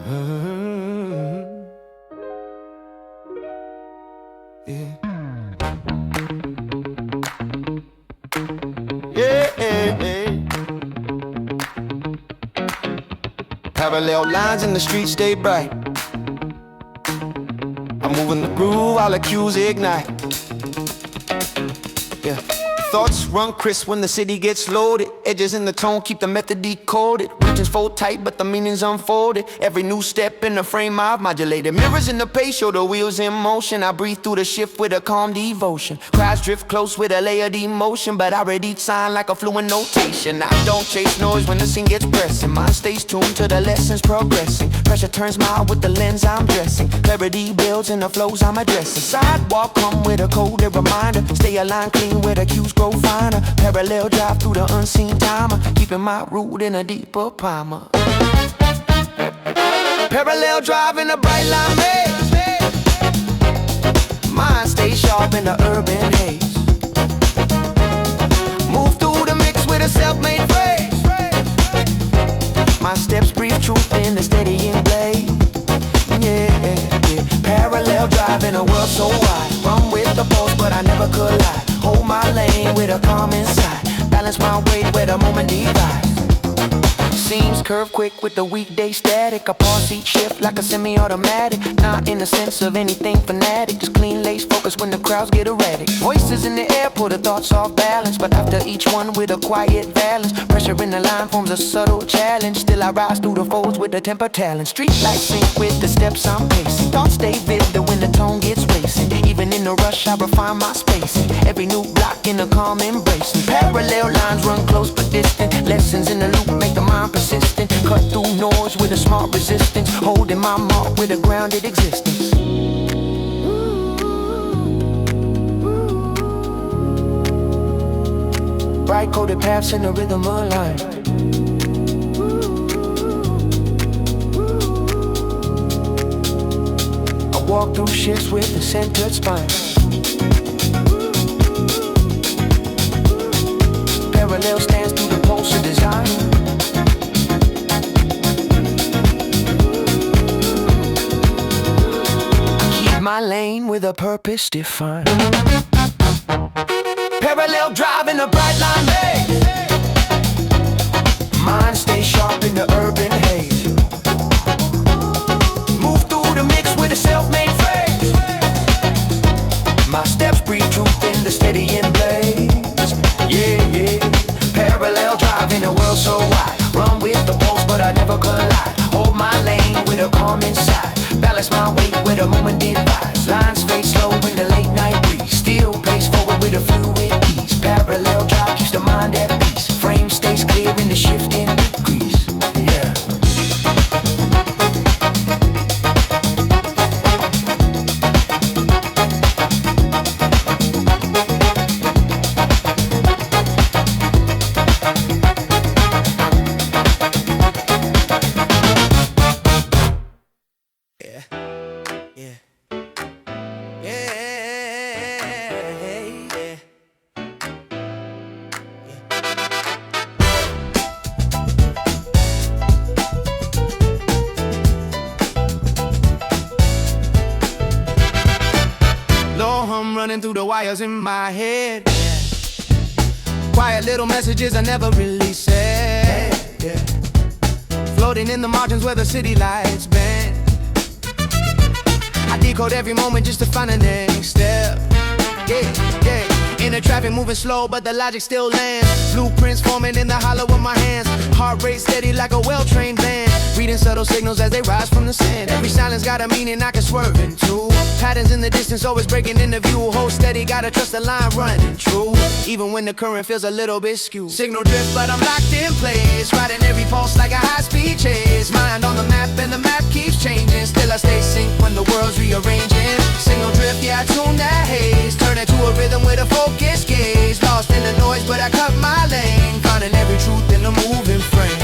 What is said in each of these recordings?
Yeah. Yeah. Parallel lines in the street stay bright. I'm moving the groove while the cues ignite. Yeah. Thoughts run crisp when the city gets loaded. Edges in the tone keep the method decoded. Regions fold tight but the meaning's unfolded. Every new step in the frame I've modulated. Mirrors in the pace show the wheels in motion. I breathe through the shift with a calm devotion. Crowds drift close with a layered emotion, but I read each sign like a fluent notation. I don't chase noise when the scene gets pressing. Mind stays tuned to the lessons progressing. Pressure turns mild with the lens I'm dressing. Clarity builds in the flows I'm addressing. Sidewalk come with a coded reminder. Stay aligned clean where the cues grow finer. Parallel drive through the unseen timer, keeping my root in a deeper primer. Parallel drive in a bright line maze. Mind stay sharp in the urban haze. Move through the mix with a self-made phrase. My steps breathe truth in the steadying blade. Yeah. Parallel drive in a world so wide. Run with the pulse but I never collide. Hold my lane with a calm inside. Balance my weight where the moment divides. Seams curve quick with the weekday static. I pause each shift like a semi-automatic. Not in the sense of anything fanatic, just clean lace focus when the crowds get erratic. Voices in the air pull the thoughts off balance, but after each one with a quiet balance. Pressure in the line forms a subtle challenge. Still I rise through the folds with the temper talent. Street lights sync with the steps I'm pacing. Thoughts stay vivid when the tone gets racing. Even in the rush I refine my spacing. Every new block in a calm embracing. Parallel lines run close but distant. Lessons in the loop make the mind persistent. Cut through noise with a smart resistance. Holding my mark with a grounded existence. Bright coded paths in the rhythm aligned. I walk through shifts with a centered spine. Parallel stands through the pulse of design. My lane with a purpose defined. Parallel drive in a bright line maze. Mind stay sharp in the urban haze. Move through the mix with a self-made phrase. My steps breathe truth in the steadying blaze. Yeah. Parallel drive in a world so wide. Run with the pulse but I never collide. Hold my lane with a calm inside. Balance my weight where the moment divides. Lines fade slow in the late night breeze. Still pace forward with a fluid ease. Parallel drive keeps the mind at peace. Frame stays clear in the shifting degrees. Yeah. Running through the wires in my head. Quiet little messages I never really said. Floating in the margins where the city lights bend. I decode every moment just to find the next step. Inner traffic moving slow, but the logic still lands. Blueprints forming in the hollow of my hands. Heart rate steady like a well-trained band. Reading subtle signals as they rise from the sand. Every silence got a meaning I can swerve into. Patterns in the distance always breaking into view. Hold steady, gotta trust the line running true. Even when the current feels a little bit skewed. Signal drift, but I'm locked in place. Riding every pulse like a high-speed chase. Mind on the map and the map keeps changing. Still I stay sync when the world's rearranging. Signal drift, yeah I tune that haze. Turn it to a rhythm with a focused gaze. Lost in the noise, but I cut my lane. Finding every truth in the moving frame.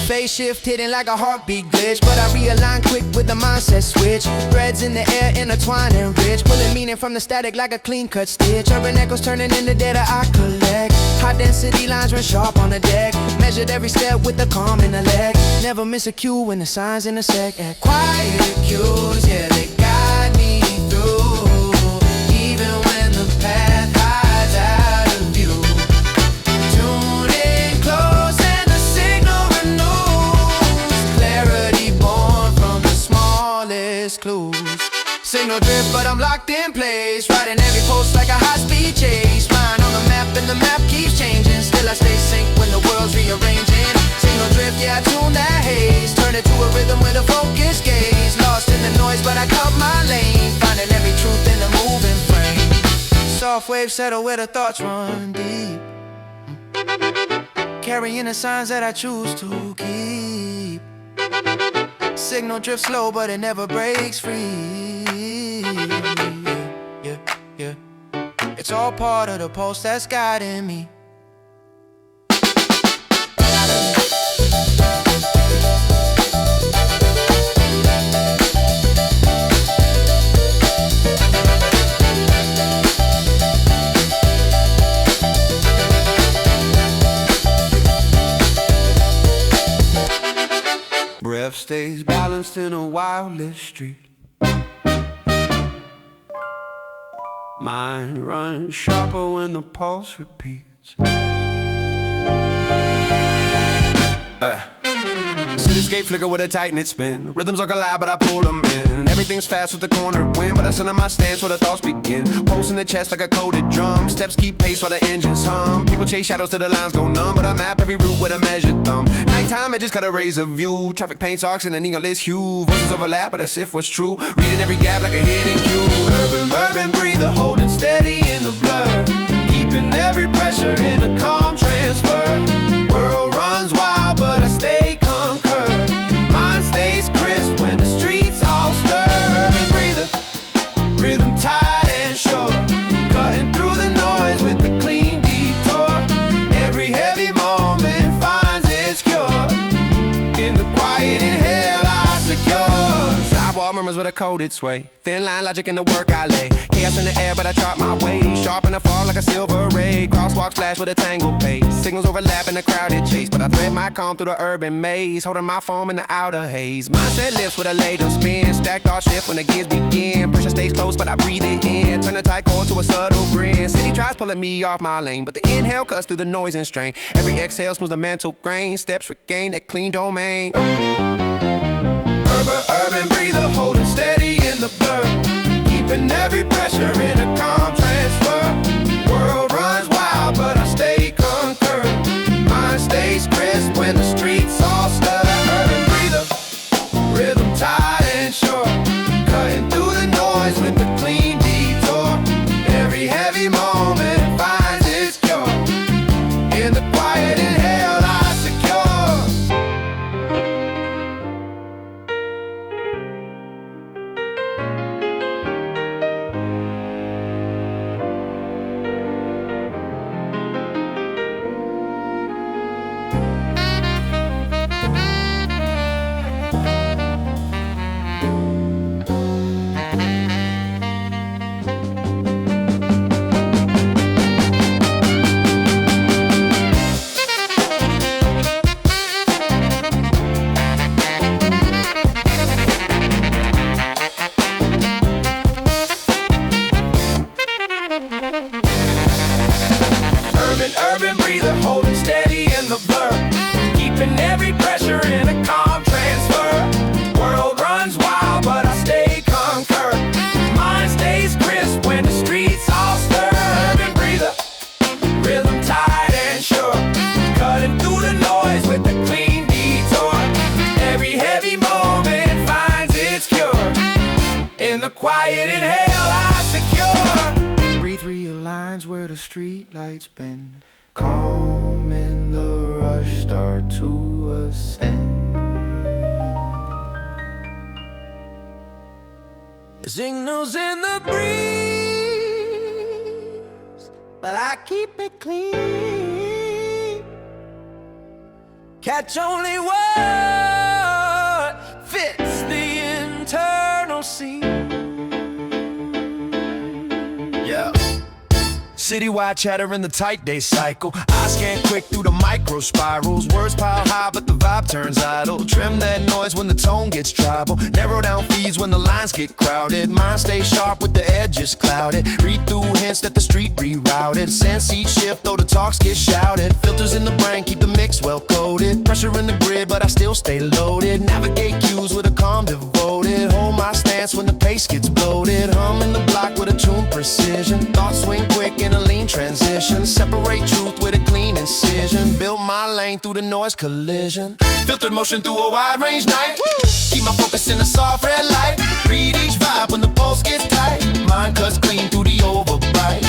Phase shift hitting like a heartbeat glitch, but I realign quick with the mindset switch. Threads in the air intertwine and rich, pulling meaning from the static like a clean cut stitch. Urban echoes turning into data I collect. High density lines run sharp on the deck. Measured every step with the calm in the leg. Never miss a cue when the signs in the sec. Quiet cues, yeah, they guide me through. Even when the path hides out of view. Tune in close and the signal renews. Clarity born from the smallest clues. Signal drift, but I'm locked in place. Riding every post like a high-speed chase. Flying on the map and the map keeps changing. Still I stay sync when the world's rearranging. Signal drift, yeah, I tune that haze. Turn it to a rhythm with a focused gaze. Lost in the noise, but I cut my lane. Finding every truth in the moving frame. Soft waves settle where the thoughts run deep. Carrying the signs that I choose to keep. Signal drift slow, but it never breaks free. Yeah, yeah. It's all part of the pulse that's guiding me. Breath stays balanced in a wildest street. Mind runs sharper when the pulse repeats. Cityscape flicker with a tight knit spin. Rhythms are collide, but I pull them in. Everything's fast with the corner wind, but I sit on my stance where the thoughts begin. Pulse in the chest like a coded drum. Steps keep pace while the engines hum. People chase shadows till the lines go numb, but I map every route with a measured thumb. Nighttime, I just got a razor view. Traffic paints arcs in a neonless hue. Voices overlap, but as if what's true. Reading every gap like a hidden cue. Urban breather, holding steady in the blur. Keeping every pressure in a calm transfer. World runs wild, but I stay conquered. Mind stays crisp when the streets all stir. Urban breather, rhythm tight and sure. Cutting through the noise with the clean detour. Every heavy moment finds its cure. In the quiet inhale I secure. Sidewalk murmurs with a coded sway. Thin line logic in the work I lay. Chaos in the air, but I chart my way. Sharp in the fall like a silver ray. Crosswalks flash with a tangled pace. Signals overlap in a crowded chase, but I thread my calm through the urban maze. Holding my form in the outer haze. Mindset lifts with a later spin. Stacked thought shift when the gears begin. Pressure stays close, but I breathe it in. Turn the tight cord to a subtle grin. City tries pulling me off my lane, but the inhale cuts through the noise and strain. Every exhale smooths the mental grain. Steps regain that clean domain. Urban breather, holding steady in the blur. Keeping every pressure in a calm transfer. World runs wild, but I stay conquered. Mind stays crisp when the streets all stir. Urban breather, rhythm tight and sure. Cutting through the noise with the clean detour. Every heavy moment finds its cure. In the quiet inhale I secure. Urban breather, holding steady in the blur. Keeping every pressure in a calm transfer. World runs wild, but I stay conquered. Mind stays crisp when the streets all stir. Urban breather, rhythm tight and sure. Cutting through the noise with the clean detour. Every heavy moment finds its cure. In the quiet inhale I secure. Breathe real lines where the street lights bend. Calm in the rush, start to ascend. Signals in the breeze, but I keep it clean. Catch only what fits the internal scene. Yeah. Citywide chatter in the tight day cycle. I scan quick through the micro spirals. Words pile high but the vibe turns idle. Trim that noise when the tone gets tribal. Narrow down feeds when the lines get crowded. Mind stays sharp with the edges clouded. Read through hints that the street rerouted. Sense each shift though the talks get shouted. Filters in the brain keep the mix well coded. Pressure in the grid but I still stay loaded. Navigate cues with a calm devoted. Hold my stance when the pace gets bloated. Hum in the block with a tune precision. Thoughts swing quick in a lean transition. Separate truth with a clean incision. Build my lane through the noise collision. Filtered motion through a wide range night. Keep my focus in the soft red light. Read each vibe when the pulse gets tight. Mind cuts clean through the overbright.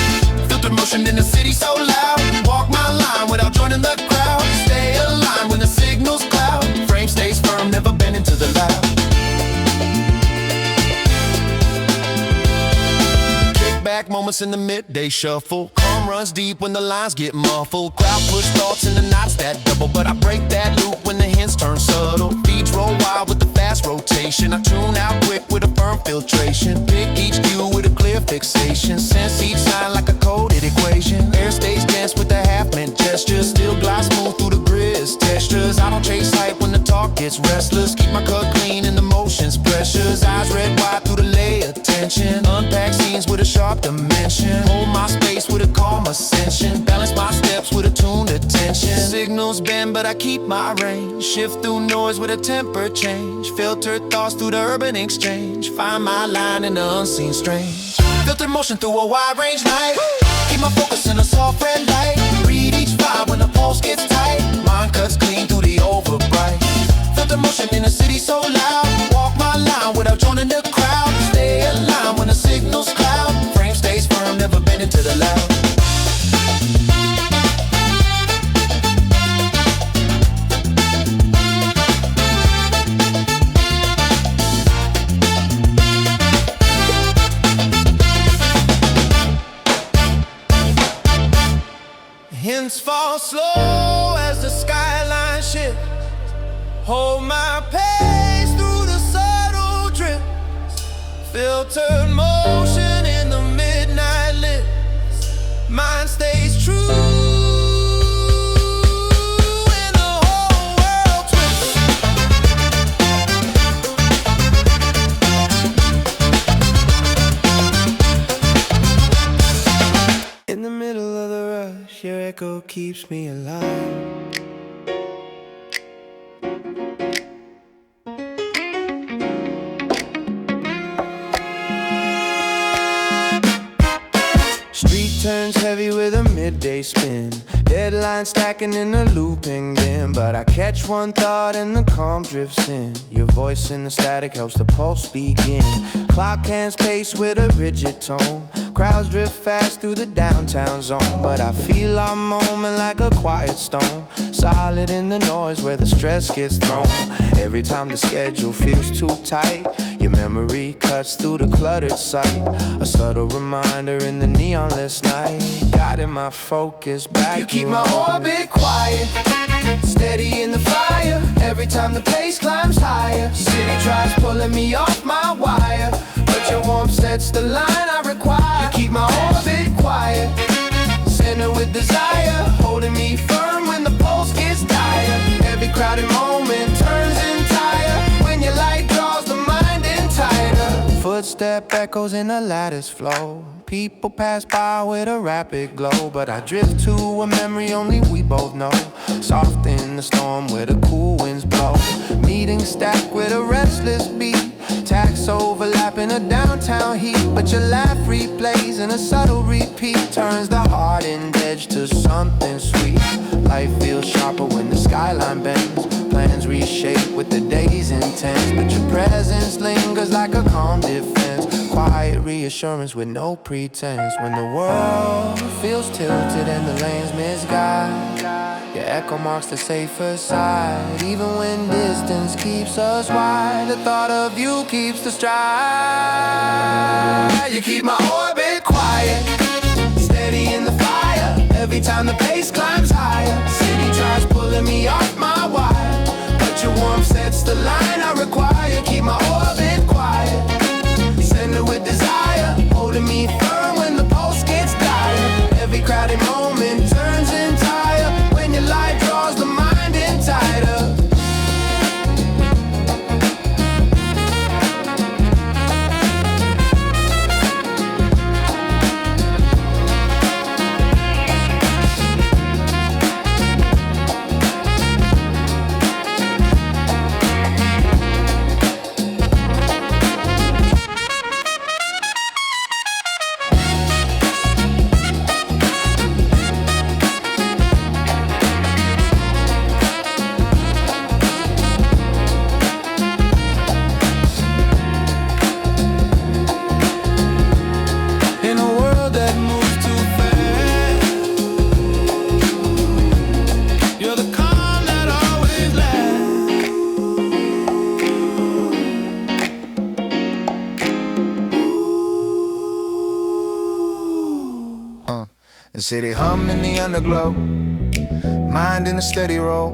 Filtered motion in the city so loud. Walk my line without joining the crowd. Stay aligned when the signals cloud. Frame stays firm, never bend into the loud. Back moments in the midday shuffle. Calm runs deep when the lines get muffled. Crowd push thoughts in the knots that double. But I break that loop when the hints turn subtle. Beats roll wild with the fast rotation. I tune out quick with a firm filtration. Pick each cue with a clear fixation. Sense each sign like a coded equation. Air stays dense with the half-mint gestures. Still glide smooth through the grid's textures. I don't chase hype when the talk gets restless. Keep my cut clean in the motions pressures. Eyes red wide through the layer tension. Unpack scenes with a sharp dimension. Hold my space with a calm ascension. Balance my steps with a tuned attention. Signals bend but I keep my range. Shift through noise with a temper change. Filter thoughts through the urban exchange. Find my line in the unseen strange. Filter motion through a wide range night. Keep my focus in a soft red light. Read each vibe when the pulse gets tight. Mind cuts clean through the overbright. Filter motion in the city so loud. Walk my line without joining the crowd. Stay aligned when the signals cloud. Frame stays firm, never bend into the loud. Hints fall slow as the skyline shifts. Hold my pace through the subtle drifts. Filtered motion in the midnight lips. Mind stays true when the whole world twists. In the middle of the rush, your echo keeps me alive. Turns heavy with a midday spin. Deadline stacking in the looping bin. But I catch one thought and the calm drifts in. Your voice in the static helps the pulse begin. Clock hands pace with a rigid tone. Crowds drift fast through the downtown zone. But I feel our moment like a quiet stone. Solid in the noise where the stress gets thrown. Every time the schedule feels too tight, your memory cuts through the cluttered sight. A subtle reminder in the neonless night, guiding my focus back. You keep my orbit quiet, steady in the fire. Every time the pace climbs higher, city tries pulling me off my wire, but your warmth sets the line I require. You keep my orbit quiet, center with desire, holding me firm when the pulse gets dire. Every crowded moment turns entire when your light draws the mind in tighter. Footstep echoes in a lattice flow. People pass by with a rapid glow, but I drift to a memory only we both know. Soft in the storm where the cool winds blow. Meetings stacked with a restless beat. Tax overlap in a downtown heat, but your laugh replays in a subtle repeat. Turns the hardened edge to something sweet. Life feels sharper when the skyline bends. Plans reshape with the day's intense, but your presence lingers like a calm defense. Quiet reassurance with no pretense. When the world feels tilted and the lanes misguide, your echo marks the safer side. Even when distance keeps us wide, the thought of you keeps the stride. You keep my orbit quiet, steady in the fire. Every time the pace climbs higher, city tries pulling me off my wire, but your warmth sets the line I require. Keep my orbit quiet, center with desire, holding me firm when the pulse gets dire. city hum in the underglow, mind in a steady roll.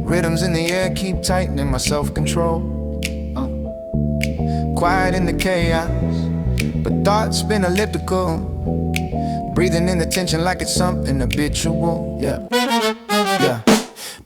Rhythms in the air keep tightening my self-control. Quiet in the chaos, but thoughts spin elliptical. Breathing in the tension like it's something habitual. Yeah.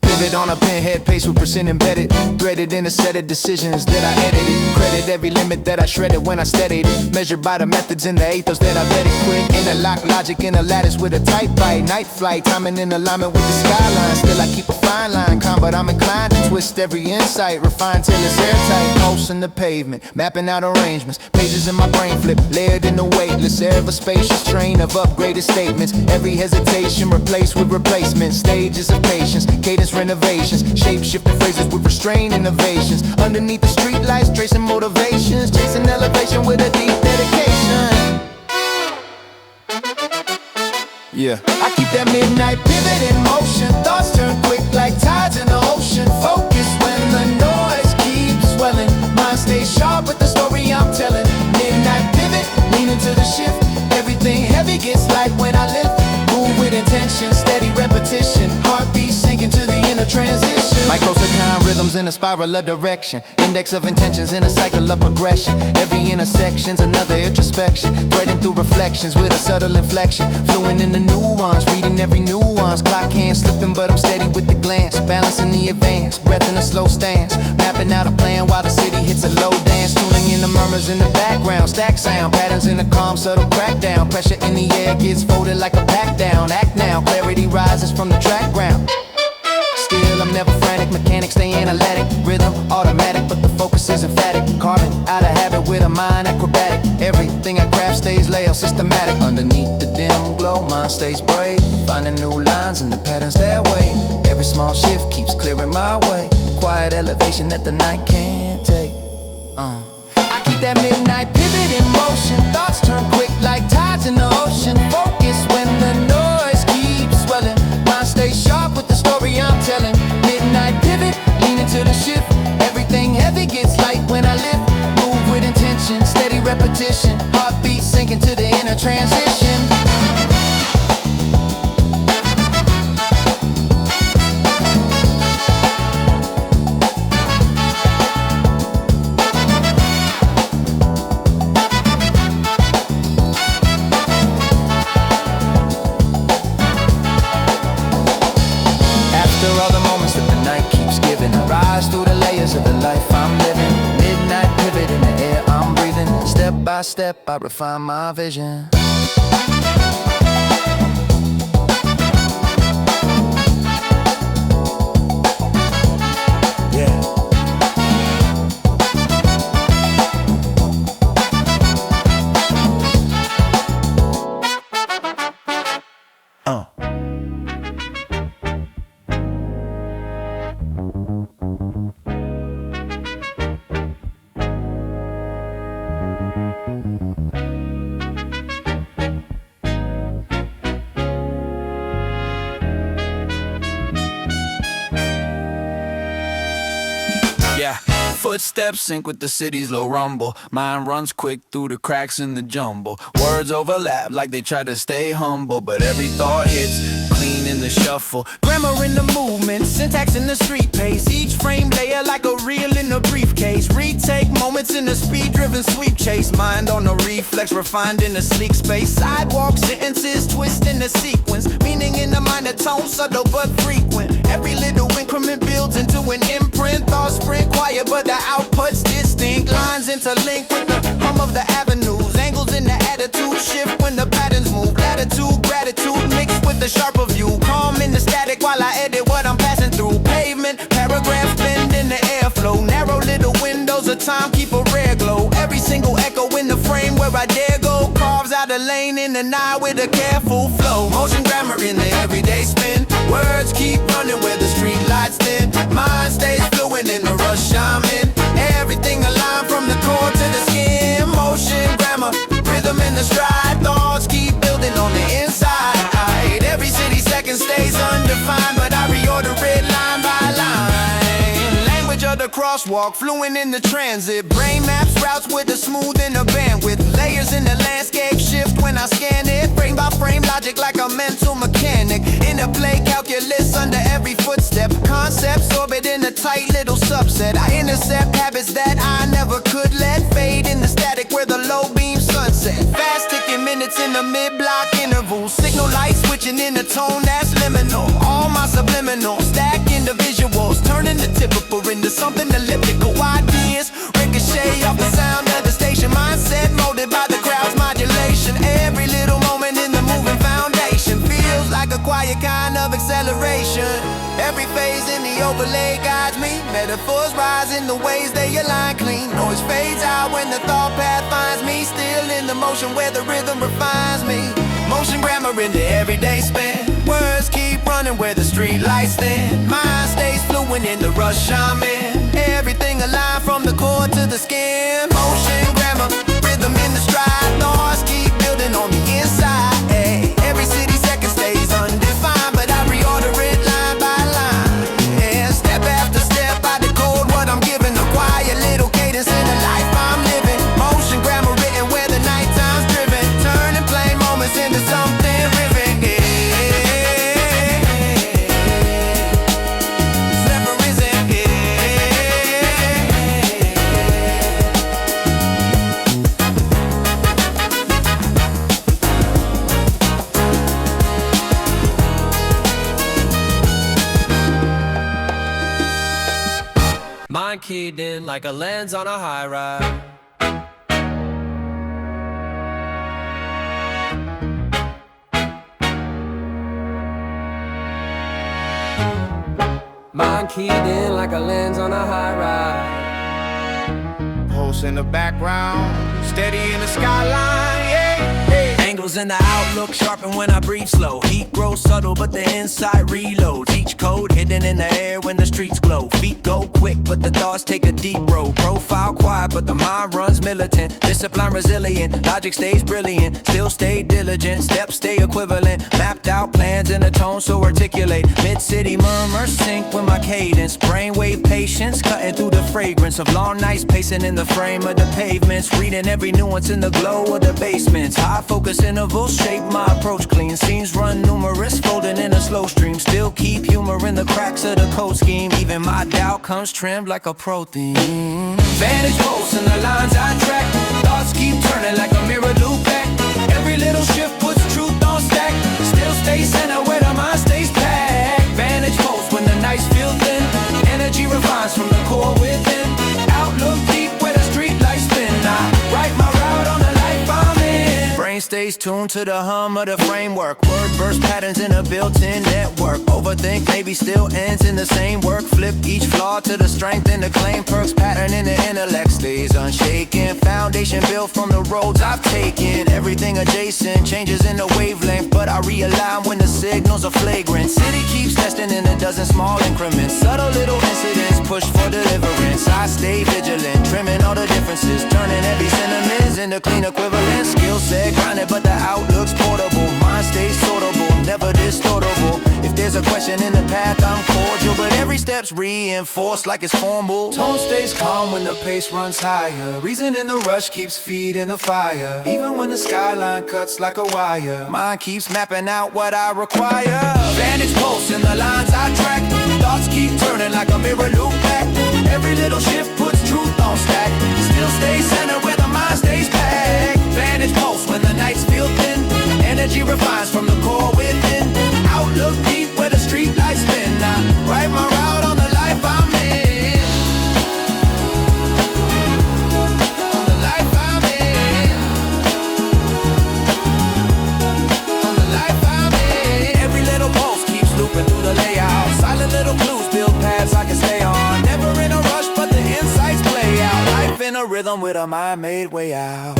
Pivot on a pinhead pace with percent embedded. Threaded in a set of decisions that I edited. Credit every limit that I shredded when I steadied it. Measured by the methods in the ethos that I vetted quick. Interlock logic in a lattice with a tight bite. Night flight, timing in alignment with the skyline. Still I keep a fine line, calm, but I'm inclined to twist every insight. Refined till it's airtight. Pulsing the pavement, mapping out arrangements. Pages in my brain flip, layered in the weightless. Ever spacious train of upgraded statements. Every hesitation replaced with replacements. Stages of patience, cadence renovations. Shape-shifting phrases with restrained innovations. Underneath the street lights, tracing motivations. Chasing elevation with a deep dedication. Yeah, I keep that midnight pivot in motion. Thoughts turn quick like tides in the ocean. Focus when the noise keeps swelling. Mind stays sharp with the story I'm telling. Midnight pivot, lean into the shift. Everything heavy gets light when I lift. Move with intention, steady repetition. Heartbeat sinking to the inner transition. Microcircadian rhythms in a spiral of direction. Index of intentions in a cycle of progression. Every intersection's another introspection. Threading through reflections with a subtle inflection. Fluent in the nuance, reading every nuance. Clock hand slipping but I'm steady with the glance. Balancing the advance, breath in a slow stance. Mapping out a plan while the city hits a low dance. Tuning in the murmurs in the background. Stack sound, patterns in the calm, subtle crackdown. Pressure in the air gets folded like a pack down. Act now, clarity rises from the track ground. Still, I'm never frantic, mechanics stay analytic. Rhythm automatic, but the focus is emphatic. Carving out of habit with a mind acrobatic. Everything I craft stays layered, systematic. Underneath the dim glow, mind stays brave. Finding new lines and the patterns that way. Every small shift keeps clearing my way. Quiet elevation that the night can't take. I keep that midnight pivot in motion. Thoughts turn quick like tides in the ocean. Focus when the noise keeps swelling. Mind stays sharp with the story I'm telling. Midnight pivot, lean into the shift. Everything heavy gets light when I lift. Move with intention, steady repetition. Heartbeat sinking to the inner transition. After all the moments that the night keeps giving, I rise through the layers of the life I'm living. Midnight pivot in the air I'm breathing. Step by step I refine my vision. Yeah, footsteps sync with the city's low rumble. Mind runs quick through the cracks in the jumble. Words overlap like they try to stay humble, but every thought hits clean in the shuffle. Grammar in the movement, syntax in the street pace. Each frame layer like a reel in a briefcase. Retake moments in the speed-driven sweep chase. Mind on a reflex, refined in a sleek space. Sidewalk sentences twist in the sequence. Meaning in the minor tone, subtle but frequent. Every little increment builds into an imprint. Thoughts sprint quiet but the output's distinct. Lines interlink with the hum of the avenues. Angles in the attitude shift when the patterns move. Latitude, gratitude mixed with the sharper view. Calm in the static while I edit what I'm passing through. Pavement, paragraphs bend in the airflow. Narrow little windows of time keep a rare glow. Every single echo in the frame where I dare go. Carves out a lane in the night with a careful flow. Motion grammar in the everyday spin. Words keep running where the street lights thin. Mind stays fluent in the rush I'm in. Everything aligned from the core to the skin. Motion grammar, rhythm in the stride. Thoughts keep building on the inside. Every city second stays undefined, but I reorder it line by line. Language of the crosswalk, fluent in the transit. Brain maps routes with a smooth in the bandwidth. Layers in the landscape shift when I scan it. Frame by frame logic like a mental mechanic. Interplay calculus under every footstep. Concepts orbit in a tight little subset. I intercept habits that I never could let fade in the static where the low beam sunset. Fast ticking minutes in the mid-block intervals. Signal light switching in a tone that's liminal. All my subliminal stack into visuals, turning the typical into something elliptical. Ideas ricochet off the sound of the station. Mindset molded by the crowd's modulation. Every little moment in the moving foundation feels like a quiet kind of acceleration. Every phase in the overlay guides me. Metaphors rise in the ways they align clean. Noise fades out when the thought path finds me. Still in the motion where the rhythm refines me. Motion grammar into everyday spin. Words keep running where the street lights thin. Mind stays fluent in the rush I'm in. Everything aligned from the core to the skin. Motion grammar, rhythm in the stride. Thoughts keep building on the inside. Ay. Every city second stays undefined, but I reorder it line by line. And step after step I decode what I'm giving. A quiet little cadence in the life I'm living. Motion grammar written where the nighttime's driven. Turning plain moments into something riveting. Mind keyed in like a lens on a high ride. Mind keyed in like a lens on a high ride. Pulse in the background, steady in the skyline, yeah, hey. Angles in the outlook sharpen when I breathe slow. Heat grows subtle but the inside reloads. Each code hidden in the air when the streets glow. Feet go quick but the thoughts take a deep road. Profile quiet but the mind runs militant. Discipline resilient, logic stays brilliant. Still stay diligent, steps stay equivalent. Mapped out plans in a tone so articulate. Mid-city murmurs sync with my cadence. Brainwave patience cutting through the fragrance of long nights pacing in the frame of the pavements. Reading every nuance in the glow of the basements. High focus intervals shape my approach clean. Scenes run numerous, folding in a slow stream. Still keep humor in the cracks of the code scheme. Even my doubt comes trimmed like a pro theme. Vantage Pulse in the lines I track. Thoughts keep turning like a mirror loop back. Every little shift puts truth on stack. Still stay center where the mind stays packed. Vantage Pulse when the nights feel thin. Energy refines from the core within. Outlook deep where the street lights spin. I write my route on the life I'm in. Brain stays tuned to the hum of the framework. Word burst patterns in a built-in network. Overthink maybe still ends in the same work. Flip each flaw to the strength and the claim. Perks pattern in the intellect stays unshaken. Foundation built from the roads I've taken. Everything adjacent changes in the wavelength, but I realign when the signals are flagrant. City keeps testing in a dozen small increments. Subtle little incidents push for deliverance. I stay vigilant, trimming all the differences. Turning heavy sentiments into clean equivalents. Skill set grinded, but the outlook's portable. Mind stays sortable, never distortable. If there's a question in the path, I'm cordial, but every step's reinforced like it's formal. Tone stays calm when the pace runs higher. Reason in the rush keeps feeding the fire. Even when the skyline cuts like a wire, mind keeps mapping out what I require. Vantage Pulse in the lines I track. Thoughts keep turning like a mirror loop back. Every little shift puts truth on stack. Still stay centered where the mind stays packed. Vantage Pulse when the nights feel thin. Energy refines from the core within. Outlook deep where the street lights spin. I write my route on the life I'm in. On the life I'm in. On the life I'm in. Every little pulse keeps looping through the layout. Silent little clues build paths I can stay on. Never in a rush but the insights play out. Life in a rhythm with a mind made way out.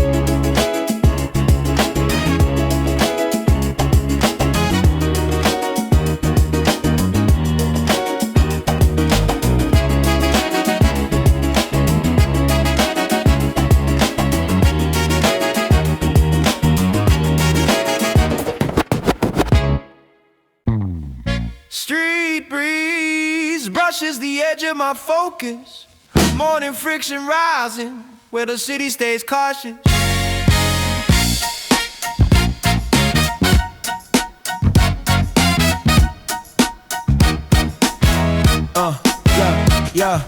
Street breeze brushes the edge of my focus. Morning friction rising, where the city stays cautious. Yeah.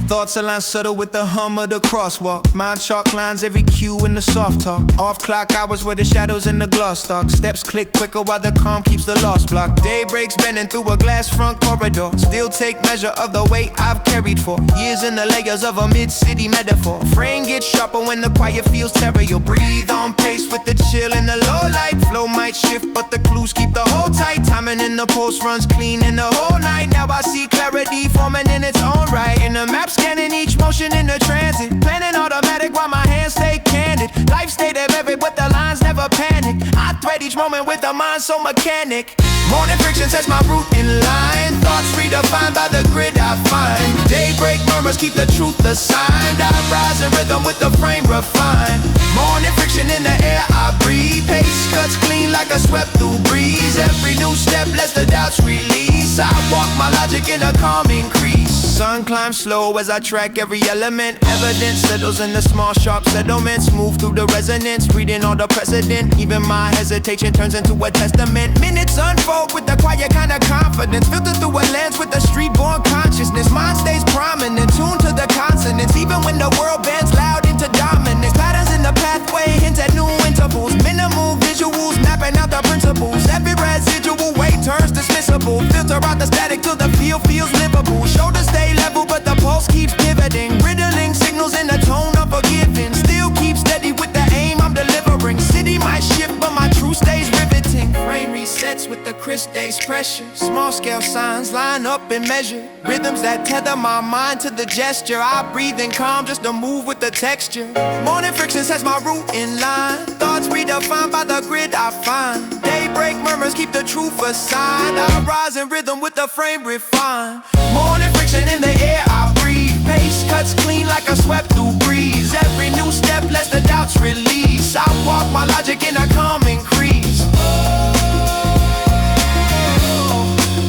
Thoughts align subtle with the hum of the crosswalk. Mind chalk lines, every cue in the soft talk. Off clock hours where the shadows in the gloss stalk. Steps click quicker while the calm keeps the lost block. Day breaks bending through a glass front corridor. Still take measure of the weight I've carried for years in the layers of a mid-city metaphor. Frame gets sharper when the quiet feels terror. You'll breathe on pace with the chill in the low light. Flow might shift but the clues keep the hold tight. Timing in the pulse runs clean in the whole night. Now I see clarity forming in its own right. In the map scanning each motion in the transit. Planning automatic while my hands stay candid. Life stay there vivid but the lines never panic. I thread each moment with a mind so mechanic. Morning friction sets my route in line. Thoughts redefined by the grid I find. Daybreak murmurs keep the truth assigned. I rise in rhythm with the frame refined. Morning friction in the air I breathe. Pace cuts clean like a swept through breeze. Every new step lets the doubts release. I walk my logic in a calm increase. Sun climbs slow as I track every element. Evidence settles in the small sharp settlements. Move through the resonance, reading all the precedent. Even my hesitation turns into a testament. Minutes unfold with the quiet kind of confidence. Filter through a lens with a street-born consciousness. Mind stays prominent, tuned to the consonants. Even when the world bends loud into dominance. Patterns in the pathway hint at new intervals. Minimal visuals mapping out the principles. Every residual weight turns dismissible. Filter out the static till the field feels livable. Shoulders stay level but the pulse keeps pivoting. Riddling signals in the tone of forgiving. Still keep steady with the aim I'm delivering. City might shift but my truth stays riveting. Frame resets with the crisp day's pressure. Small scale signs line up and measure. Rhythms that tether my mind to the gesture. I breathe in calm just to move with the texture. Morning friction sets my route in line. Thoughts redefined by the grid I find. Daybreak murmurs keep the truth assigned. I rise in rhythm with the frame refined. Morning friction in the air I breathe. Pace cuts clean like a swept through breeze. Every new step lets the doubts release. I walk my logic in a calm increase.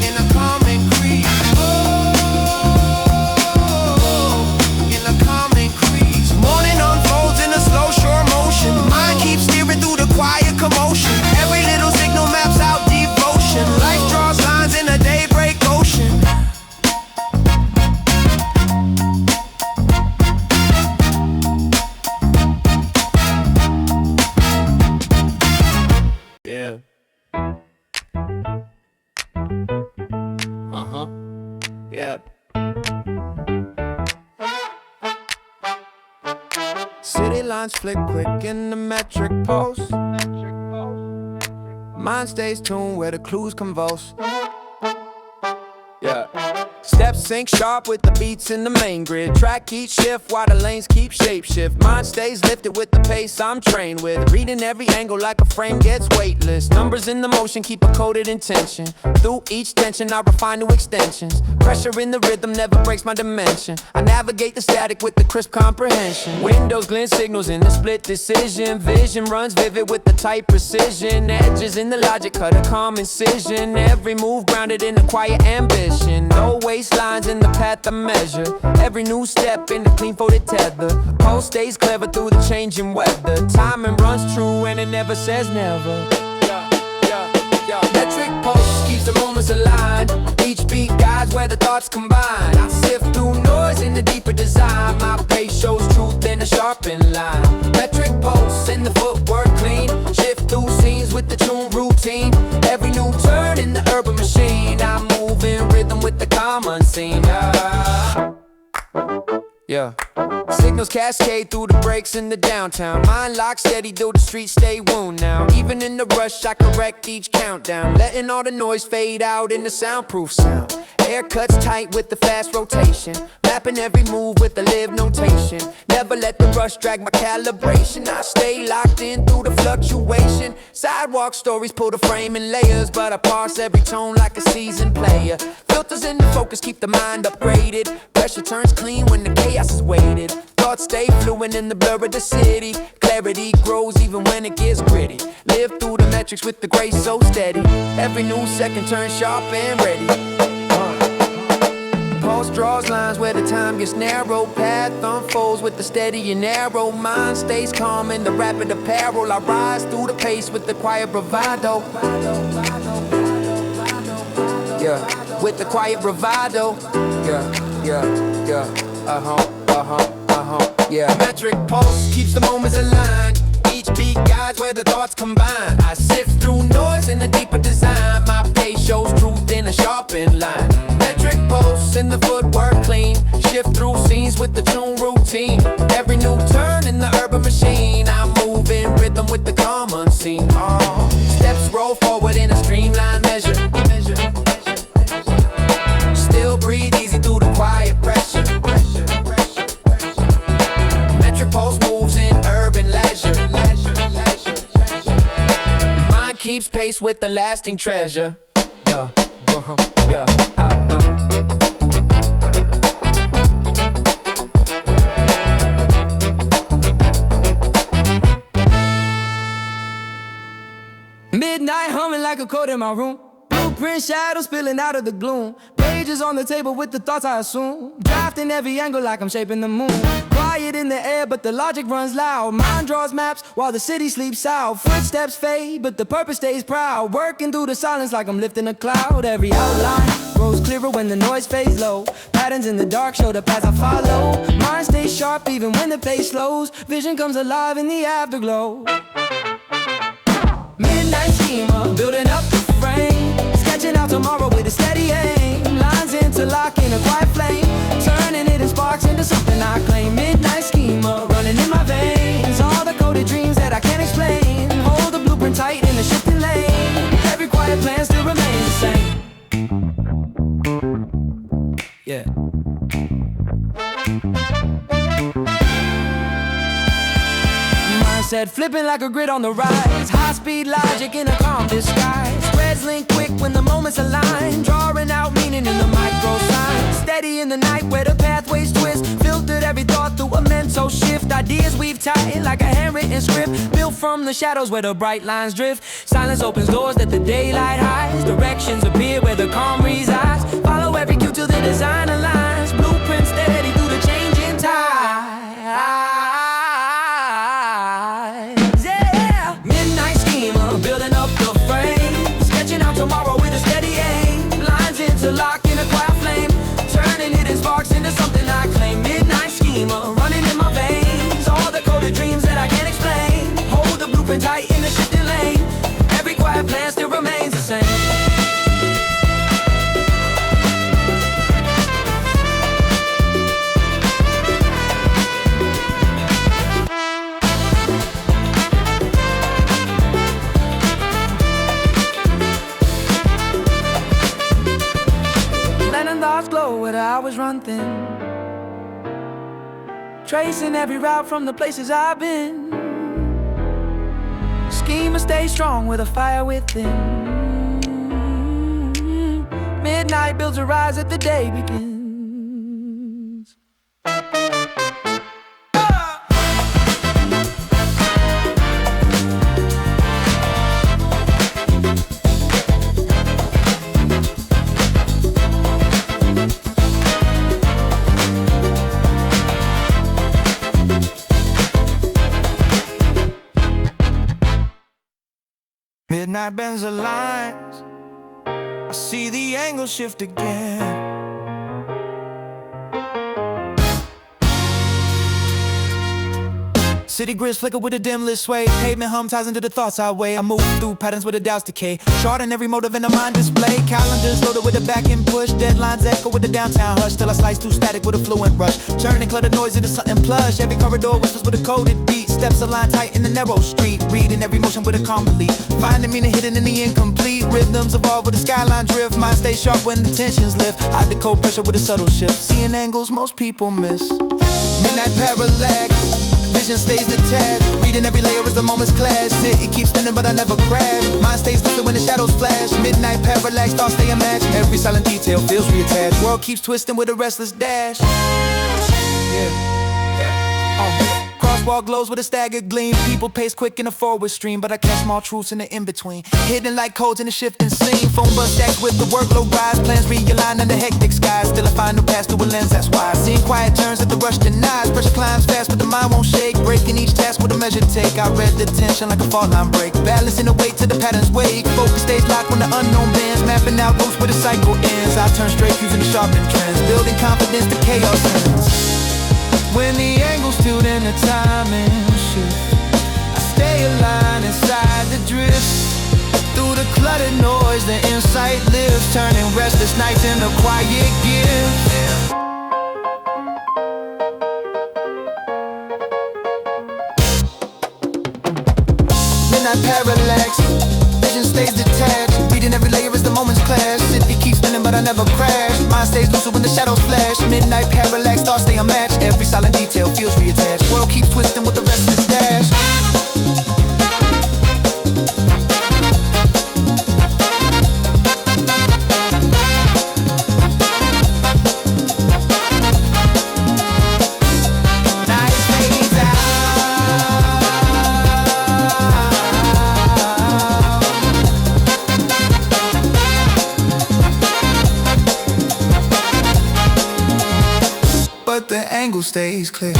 In a calm increase. In a calm increase. Morning unfolds in a slow sure motion. Mind keeps steering through the quiet commotion. Every little signal maps out devotion. Life draws lines in a daybreak ocean. Yeah. Yeah. City lines flick quick in the metric pulse. Mind stays tuned where the clues convulse. Yeah. Steps sync sharp with the beats in the main grid. Track each shift while the lanes keep shape shift. Mind stays lifted with the pace I'm trained with. Reading every angle like a frame gets weightless. Numbers in the motion keep a coded intention. Through each tension I refine new extensions. Pressure in the rhythm never breaks my dimension. I navigate the static with the crisp comprehension. Windows glint signals in the split decision. Vision runs vivid with the tight precision. Edges in the logic cut a calm incision. Every move grounded in a quiet ambition. No waistlines in the path I measure. Every new step in the clean folded tether. Pulse stays clever through the changing weather. Timing runs true and it never says never. Metric pulse keeps the moments aligned. Each beat guides where the thoughts combine. I sift through noise in the deeper design. My pace shows truth in a sharpened line. Metric pulse in the footwork clean. Shift through scenes with the tune routine. Every new turn in the urban machine. I move in rhythm with the calm unseen. Yeah. Signals cascade through the breaks in the downtown. Mind locked steady though the streets stay wound now. Even in the rush I correct each countdown. Letting all the noise fade out in the soundproof sound. Air cuts tight with the fast rotation. Mapping every move with the live notation. Never let the rush drag my calibration. I stay locked in through the fluctuation. Sidewalk stories pull the frame in layers. But I parse every tone like a seasoned player. Filters in the focus keep the mind upgraded. Pressure turns clean when the chaos is weighted. Thoughts stay fluent in the blur of the city. Clarity grows even when it gets gritty. Live through the metrics with the grace so steady. Every new second turns sharp and ready. Pulse draws lines where the time gets narrow. Path unfolds with the steady and narrow. Mind stays calm in the rapid apparel. I rise through the pace with the quiet bravado. Yeah, with the quiet bravado. Yeah, yeah. Metric pulse keeps the moments aligned. Each beat guides where the thoughts combine. I sift through noise in the deeper design. My pace shows truth in a sharpened line. Metric pulse in the footwork clean. Shift through scenes with the tune routine. Every new turn in the urban machine. I move in rhythm with the calm unseen. Oh, steps roll forward in a streamlined measure. Still breathe easy through the quiet pressure. Metric pulse moves in urban leisure. Mind keeps pace with the lasting treasure. Midnight humming like a chord in my room. Blueprint shadows spilling out of the gloom. Pages on the table with the thoughts I assume. Drafting every angle like I'm shaping the moon. Quiet in the air but the logic runs loud. Mind draws maps while the city sleeps out. Footsteps fade but the purpose stays proud. Working through the silence like I'm lifting a cloud. Every outline grows clearer when the noise fades low. Patterns in the dark show the paths I follow. Mind stays sharp even when the pace slows. Vision comes alive in the afterglow. Midnight schema, building up the frame. Sketching out tomorrow with a steady aim. Lines interlock in a quiet flame. Turning it in sparks into something I claim. Midnight schema, running in my veins. All the coded dreams that I can't explain. Hold the blueprint tight in a shifting lane. Every quiet plan still remains the same. Yeah. Mindset flipping like a grid on the rise. High-speed logic in a calm disguise. Threads link quick when the moments align. Drawing out meaning in the micro signs. Steady in the night where the pathways twist. Filtered every thought through a mental shift. Ideas weave tight like a handwritten script. Built from the shadows where the bright lines drift. Silence opens doors that the daylight hides. Directions appear where the calm resides. Follow every cue till the design aligns. Blueprint steady through the changing tide. Tomorrow with a steady aim. Lines interlock in a quiet flame. Turning hidden sparks into something I claim. Midnight schema running in my veins. All the coded dreams that I can't explain. Hold the blueprint tight in a shifting lane. Every quiet plan still remains the same. Glow where the hours run thin. Tracing every route from the places I've been. Schema stays strong with a fire within. Midnight builds a rise as the day begins. Midnight bends the lines. I see the angle shift again. City grids flicker with a dim lit sway. Pavement hum ties into the thoughts I weigh. I move through patterns where the doubts decay. Short in every motive in the mind display. Calendars loaded with a back end push. Deadlines echo with the downtown hush. Till I slice through static with a fluent rush. Turning cluttered noise into something plush. Every corridor whispers with a coded beat. Steps align tight in the narrow street. Reading every motion with a calm belief. Finding meaning hidden in the incomplete. Rhythms evolve with the skyline drift. Mind stays sharp when the tensions lift. I decode pressure with a subtle shift. Seeing angles most people miss. Midnight parallax. Vision stays detached. Reading every layer as the moments clash. It keeps spinning but I never crash. Mind stays lifted when the shadows flash. Midnight parallax, thoughts stay unmatched. Every silent detail feels reattached. World keeps twisting with a restless dash. Yeah. crosswalk glows with a staggered gleam. People pace quick in a forward stream, but I catch small truths in the in-between. Hidden like codes in a shifting scene. Phone bus stacks with the workload rise. Plans realign under hectic skies. Still I find no pass through a lens, that's why. Seeing quiet turns at the rush denies. Pressure climbs fast, but the mind won't shake. Breaking each task with a measured take. I read the tension like a fault line break. Balancing the weight to the pattern's wake. Focus stays locked when the unknown bends. Mapping out routes where the cycle ends. I turn straight using the sharpened trends. Building confidence to chaos ends. When the angle's tilted and the timing shift, I stay aligned inside the drift. Through the cluttered noise, the insight lives, turning restless nights into quiet gifts. Midnight parallax, vision stays detached. Reading every layer as the moments clash. City keeps spinning but I never crash. Mind stays lucid when the shadows flash. Midnight parallax, thoughts stay unmatched. Every silent detail feels reattached. World keeps twisting with the restless dash. But the angle stays clear.